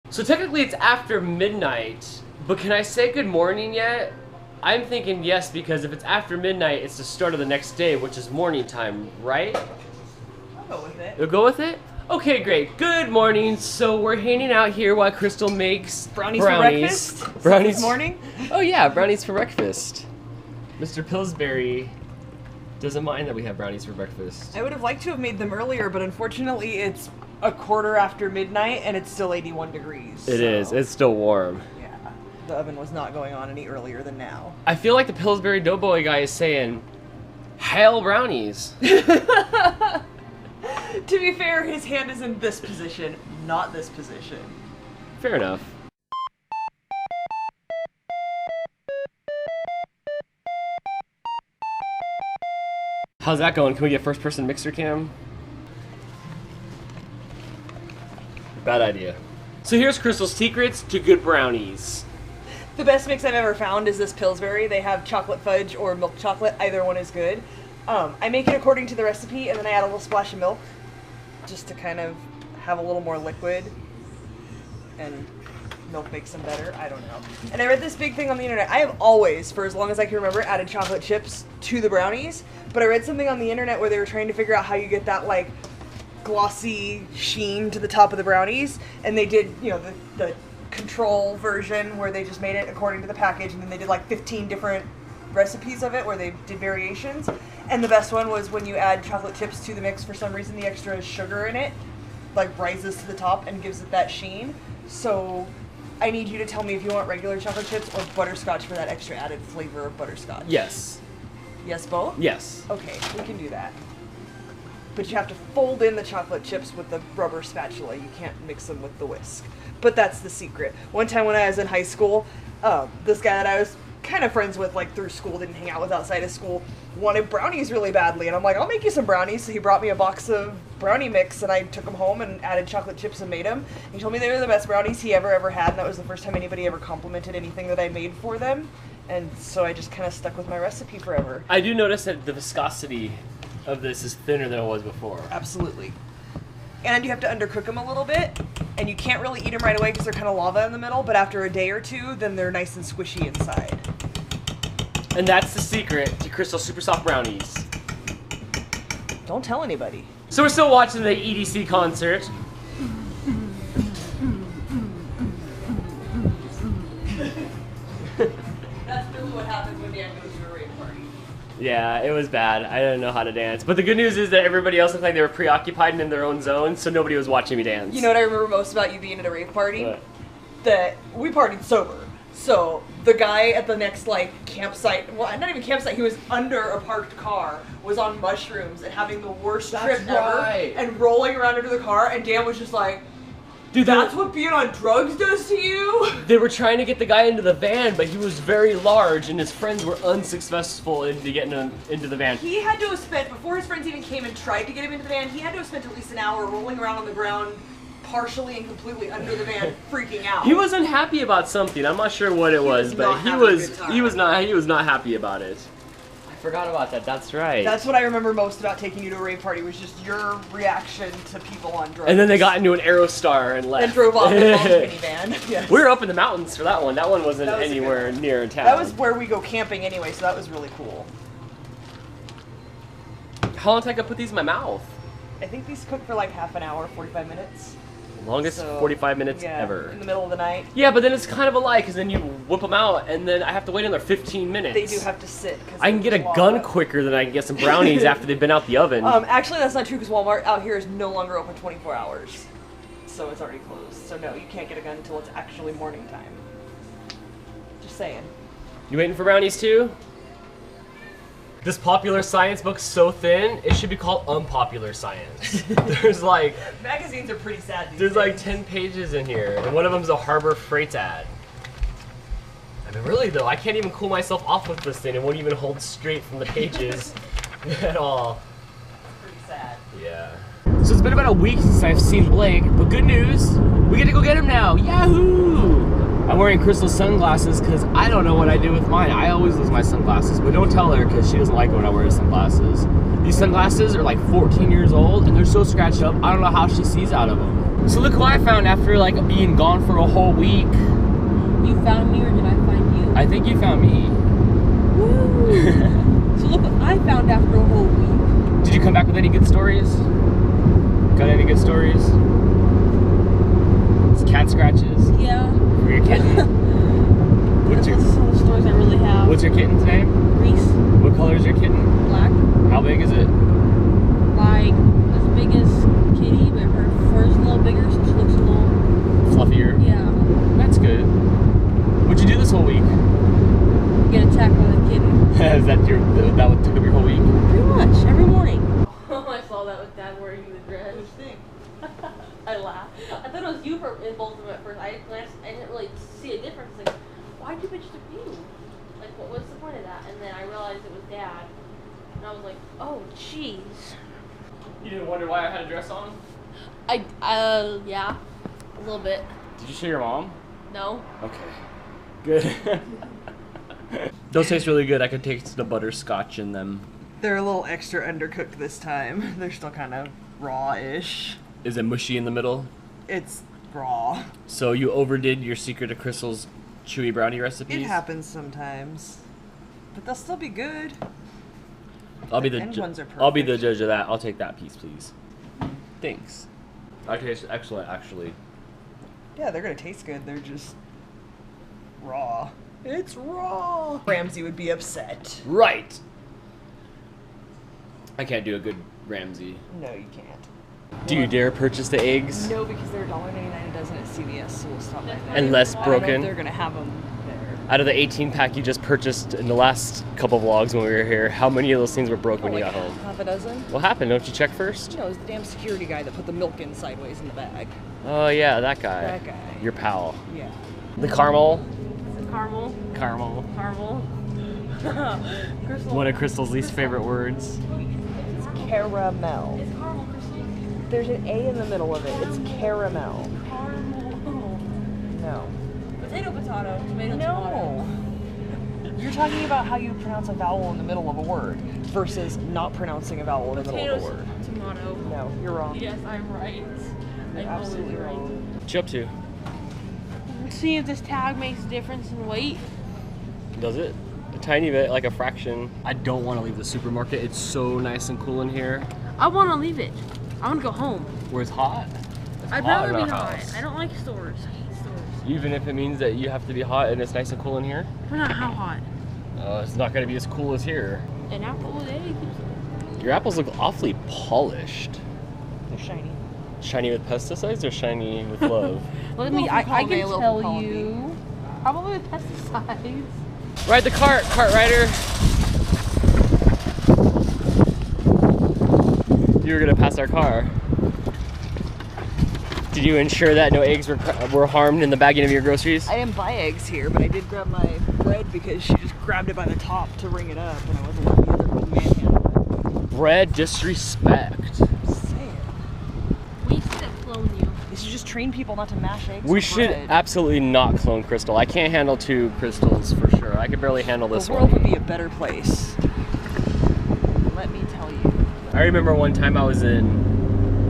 So technically it's after midnight, but can I say good morning yet? I'm thinking yes, because if it's after midnight, it's the start of the next day, which is morning time, right? I'll go with it. You'll go with it? Okay, great. Good morning. So we're hanging out here while Crystal makes brownies. For breakfast? Brownies this morning? Oh yeah, brownies for breakfast. Mr. Pillsbury doesn't mind that we have brownies for breakfast. I would have liked to have made them earlier, but unfortunately it's a quarter after midnight and it's still 81 degrees. It is. It's still warm. Yeah. The oven was not going on any earlier than now. I feel like the Pillsbury Doughboy guy is saying, "Hail brownies." To be fair, his hand is in this position, not this position. Fair enough. How's that going? Can we get first person mixer cam? Bad idea. So here's Crystal's secrets to good brownies. The best mix I've ever found is this Pillsbury. They have chocolate fudge or milk chocolate. Either one is good. I make it according to the recipe, and then I add a little splash of milk just to kind of have a little more liquid. And milk makes them better. I don't know. And I read this big thing on the internet. I have always, for as long as I can remember, added chocolate chips to the brownies. But I read something on the internet where they were trying to figure out how you get that, like, glossy sheen to the top of the brownies. And they did, you know, the control version where they just made it according to the package. And then they did, like, 15 different recipes of it where they did variations. And the best one was when you add chocolate chips to the mix. For some reason, the extra sugar in it, like, rises to the top and gives it that sheen. So I need you to tell me if you want regular chocolate chips or butterscotch for that extra added flavor of butterscotch. Yes. Yes, both? Yes. Okay, we can do that. But you have to fold in the chocolate chips with the rubber spatula. You can't mix them with the whisk. But that's the secret. One time when I was in high school, this guy that I was kind of friends with, like, through school, didn't hang out with outside of school, wanted brownies really badly. And I'm like, I'll make you some brownies. So he brought me a box of brownie mix, and I took them home and added chocolate chips and made them. He told me they were the best brownies he ever had, and that was the first time anybody ever complimented anything that I made for them. And so I just kind of stuck with my recipe forever. I do notice that the viscosity of this is thinner than it was before. Absolutely. And you have to undercook them a little bit, and you can't really eat them right away because they're kind of lava in the middle, but after a day or two, then they're nice and squishy inside. And that's the secret to Crystal Super Soft Brownies. Don't tell anybody. So we're still watching the EDC concert. That's really what happens when Dan goes to a rave party. Yeah, it was bad. I didn't know how to dance. But the good news is that everybody else looked like they were preoccupied and in their own zone, so nobody was watching me dance. You know what I remember most about you being at a rave party? What? That we partied sober. So the guy at the next, like, campsite, well, not even campsite, he was under a parked car, was on mushrooms and having the worst trip ever, and rolling around under the car, and Dan was just like, dude, that's what being on drugs does to you? They were trying to get the guy into the van, but he was very large, and his friends were unsuccessful in getting him into the van. He had to have spent, before his friends even came and tried to get him into the van, he had to have spent at least an hour rolling around on the ground, partially and completely under the van, freaking out. He was unhappy about something. I'm not sure what it was, but he was not happy about it. I forgot about that. That's right. That's what I remember most about taking you to a rave party, was just your reaction to people on drugs. And then they got into an Aerostar and left. And drove off in a minivan. Yes. We were up in the mountains for that one. That one wasn't anywhere near town. That was where we go camping anyway, so that was really cool. How long did I go put these in my mouth? I think these cook for like half an hour, 45 minutes. Longest 45 minutes ever. In the middle of the night. Yeah, but then it's kind of a lie, because then you whip them out, and then I have to wait another 15 minutes. They do have to sit. I can get a gun quicker than I can get some brownies after they've been out the oven. Actually, that's not true, because Walmart out here is no longer open 24 hours. So it's already closed. So no, you can't get a gun until it's actually morning time. Just saying. You waiting for brownies too? This popular science book's so thin, it should be called Unpopular Science. There's like... Magazines are pretty sad these There's days. like 10 pages in here, and one of them's a Harbor Freight ad. I mean, really though, I can't even cool myself off with this thing. It won't even hold straight from the pages at all. Pretty sad. Yeah. So it's been about a week since I've seen Blake, but good news, we get to go get him now. Yahoo! I'm wearing Crystal's sunglasses because I don't know what I do with mine. I always lose my sunglasses, but don't tell her because she doesn't like it when I wear sunglasses. These sunglasses are like 14 years old and they're so scratched up, I don't know how she sees out of them. So look who I found after like being gone for a whole week. You found me or did I find you? I think you found me. Woo! So look what I found after a whole week. Did you come back with any good stories? Got any good stories? It's cat scratches Yeah. for your kitten. That's some of the stories I really have. What's your kitten's name? Reese, What color is your kitten? black, How big is it? like as big as Kitty, but her fur's a little bigger, so she looks a little. Fluffier. Yeah. That's good. What'd you do this whole week? Get attacked by a kitten. Is that what took up your whole week? Pretty much every morning. I saw that with Dad wearing the dress. Which thing? I laughed. I thought it was you in both of them at first. I didn't really see a difference. Like, why'd you bitch to you? Like, what was the point of that? And then I realized it was Dad, and I was like, oh, jeez. You didn't wonder why I had a dress on? Yeah, a little bit. Did you show your mom? No. Okay. Good. Those taste really good. I could taste the butterscotch in them. They're a little extra undercooked this time. They're still kind of raw-ish. Is it mushy in the middle? It's raw. So you overdid your Secret of Crystal's chewy brownie recipes? It happens sometimes. But they'll still be good. I'll be The the end ones are I'll be the perfect. judge of that. I'll take that piece, please. Thanks. I taste excellent, actually. Yeah, they're gonna taste good. They're just raw. It's raw. Ramsey would be upset. Right. I can't do a good Ramsey. No, you can't. Do you dare purchase the eggs? No, because they're $1.99 a dozen at CVS, so we'll stop right there. Unless I don't know if broken. they're gonna have them there. Out of the 18 pack you just purchased in the last couple vlogs when we were here, how many of those things were broke when you got home? Half a dozen? What happened? Don't you check first? No, it was the damn security guy that put the milk in sideways in the bag. Oh yeah, that guy. That guy. Your pal. Yeah. The caramel. Is it caramel? Caramel. Caramel. Crystal. One of Crystal's least favorite words. It's caramel. It's caramel, Crystal. There's an A in the middle of it. It's caramel. Caramel. No. Potato, tomato, tomato. No. You're talking about how you pronounce a vowel in the middle of a word versus not pronouncing a vowel in the middle of a word. Tomato. No, you're wrong. Yes, I'm right. You're I'm absolutely always right. wrong. What you up to? See if this tag makes a difference in weight. Does it? A tiny bit, like a fraction. I don't want to leave the supermarket. It's so nice and cool in here. I want to leave it. I want to go home. Where it's hot. It's I'd hot rather in be our hot. house. I don't like stores. I hate stores. Even if it means that you have to be hot and it's nice and cool in here? But not how hot. It's not going to be as cool as here. An apple a day. Your apples look awfully polished. They're shiny. Shiny with pesticides or shiny with love? Let Well, me. if you I call me a can little tell colony. you. Probably with pesticides. Ride the cart, cart rider. You were gonna pass our car. Did you ensure that no eggs were harmed in the bagging of your groceries? I didn't buy eggs here, but I did grab my bread because she just grabbed it by the top to ring it up, and I wasn't letting the other girl manhandle Bread disrespect. it. Just saying. We should have cloned you. They should just train people not to mash eggs. We with should bread. absolutely not clone Crystal. I can't handle 2 crystals for sure. I could barely handle this The world one. would be a better place. Let me tell you. I remember one time I was in,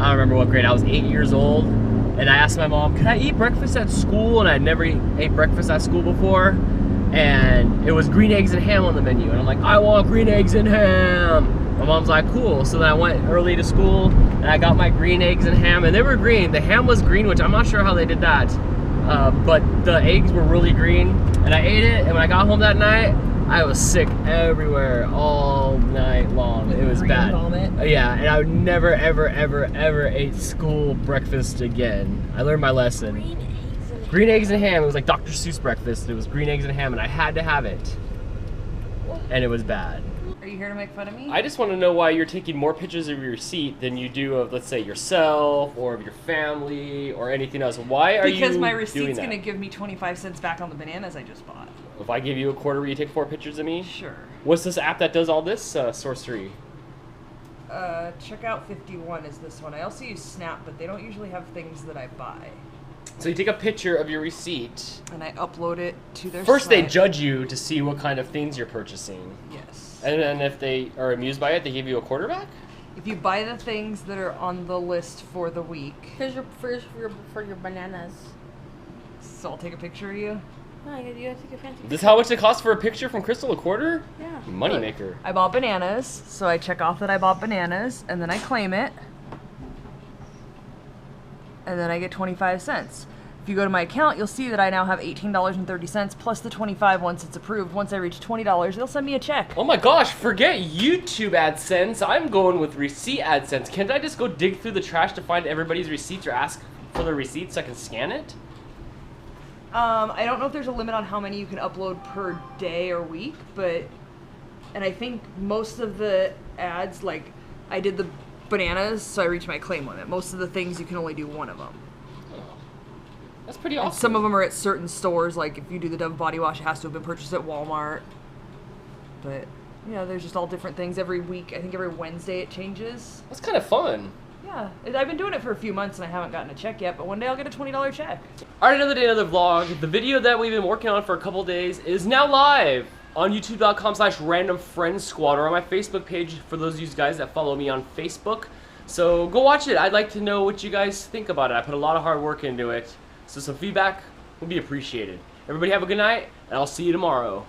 I don't remember what grade, I was 8 years old, and I asked my mom, can I eat breakfast at school? And I'd never ate breakfast at school before, and it was green eggs and ham on the menu, and I'm like, I want green eggs and ham. My mom's like, cool. So then I went early to school, and I got my green eggs and ham, and they were green. The ham was green, which I'm not sure how they did that, but the eggs were really green, and I ate it, and when I got home that night, I was sick everywhere all night long. It was Green bad. vomit? Yeah, and I would never, ever, ever, ever eat school breakfast again. I learned my lesson. Green eggs and ham. It was like Dr. Seuss breakfast. It was green eggs and ham, and I had to have it. And it was bad. Are you here to make fun of me? I just want to know why you're taking more pictures of your receipt than you do of, let's say, yourself or of your family or anything else. Why are you Because my doing receipt's that? going to give me 25 cents back on the bananas I just bought. If I give you a quarter, will you take 4 pictures of me? Sure. What's this app that does all this sorcery? Check out 51 is this one. I also use Snap, but they don't usually have things that I buy. So you take a picture of your receipt. And I upload it to their First, they site. judge you to see what kind of things you're purchasing. Yes. And then if they are amused by it, they give you a quarter back? If you buy the things that are on the list for the week, Here's your for your bananas. so I'll take a picture of you. No, you gotta take a fancy. This is how much it costs for a picture from Crystal, a quarter? Yeah. Moneymaker. I bought bananas, so I check off that I bought bananas, and then I claim it. And then I get 25 cents. If you go to my account, you'll see that I now have $18.30 plus the 25 once it's approved. Once I reach $20, they'll send me a check. Oh my gosh, forget YouTube AdSense. I'm going with receipt AdSense. Can't I just go dig through the trash to find everybody's receipts or ask for the receipts so I can scan it? I don't know if there's a limit on how many you can upload per day or week, and I think most of the ads, like, I did the bananas, so I reached my claim limit. Most of the things, you can only do one of them. That's pretty And awesome. some of them are at certain stores, like if you do the Dove body wash, it has to have been purchased at Walmart. But, yeah, there's just all different things. Every week, I think every Wednesday it changes. That's kind of fun. Yeah, I've been doing it for a few months and I haven't gotten a check yet, but one day I'll get a $20 check. Alright, another day, another vlog. The video that we've been working on for a couple days is now live on youtube.com/randomfriendsquad or on my Facebook page for those of you guys that follow me on Facebook. So go watch it. I'd like to know what you guys think about it. I put a lot of hard work into it. So some feedback would be appreciated. Everybody have a good night, and I'll see you tomorrow.